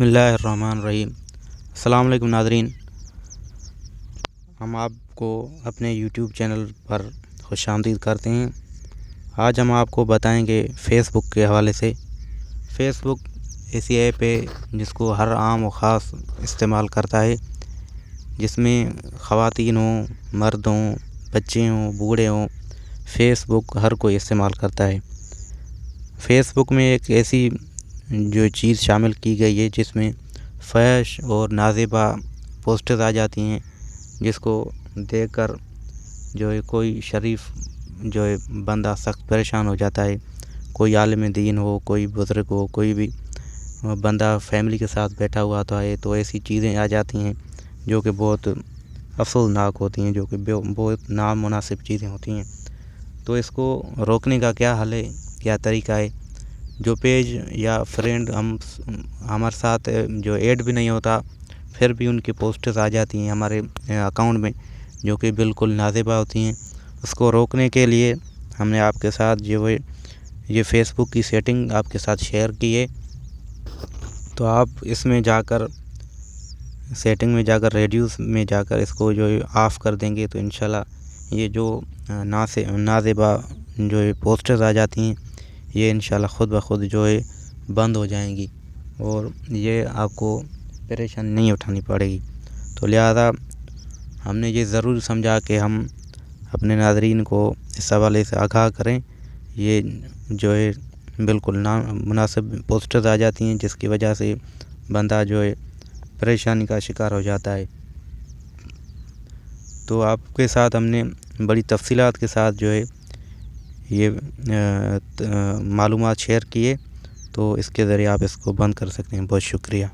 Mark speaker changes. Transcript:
Speaker 1: بسم اللہ الرحمن الرحیم۔ السلام علیکم ناظرین، ہم آپ کو اپنے یوٹیوب چینل پر خوش آمدید کرتے ہیں۔ آج ہم آپ کو بتائیں گے فیس بک کے حوالے سے۔ فیس بک ایسی ایپ ہے جس کو ہر عام و خاص استعمال کرتا ہے، جس میں خواتین ہوں، مرد ہوں، بچے ہوں، بوڑھے ہوں، فیس بک ہر کوئی استعمال کرتا ہے۔ فیس بک میں ایک ایسی جو چیز شامل کی گئی ہے جس میں فحش اور نازیبا پوسٹز آ جاتی ہیں، جس کو دیکھ کر جو ہے کوئی شریف جو ہے بندہ سخت پریشان ہو جاتا ہے۔ کوئی عالم دین ہو، کوئی بزرگ ہو، کوئی بھی بندہ فیملی کے ساتھ بیٹھا ہوا ہوتا ہے تو ایسی چیزیں آ جاتی ہیں جو کہ بہت افسوسناک ہوتی ہیں، جو کہ بہت نامناسب چیزیں ہوتی ہیں۔ تو اس کو روکنے کا کیا حل ہے، کیا طریقہ ہے؟ جو پیج یا فرینڈ ہمارے ساتھ جو ایڈ بھی نہیں ہوتا، پھر بھی ان کی پوسٹز آ جاتی ہیں ہمارے اکاؤنٹ میں جو کہ بالکل نازیبا ہوتی ہیں، اس کو روکنے کے لیے ہم نے آپ کے ساتھ جو ہے یہ فیس بک کی سیٹنگ آپ کے ساتھ شیئر کی ہے۔ تو آپ اس میں جا کر سیٹنگ میں جا کر ریڈیوس میں جا کر اس کو جو ہے آف کر دیں گے تو انشاءاللہ یہ جو نازیبا جو ہے پوسٹرز آ جاتی ہیں یہ انشاءاللہ خود بخود جو ہے بند ہو جائیں گی اور یہ آپ کو پریشانی نہیں اٹھانی پڑے گی۔ تو لہذا ہم نے یہ ضرور سمجھا کہ ہم اپنے ناظرین کو اس حوالے سے آگاہ کریں۔ یہ جو ہے بالکل نامناسب پوسٹرز آ جاتی ہیں جس کی وجہ سے بندہ جو ہے پریشانی کا شکار ہو جاتا ہے۔ تو آپ کے ساتھ ہم نے بڑی تفصیلات کے ساتھ جو ہے یہ معلومات شیئر کیے، تو اس کے ذریعے آپ اس کو بند کر سکتے ہیں۔ بہت شکریہ۔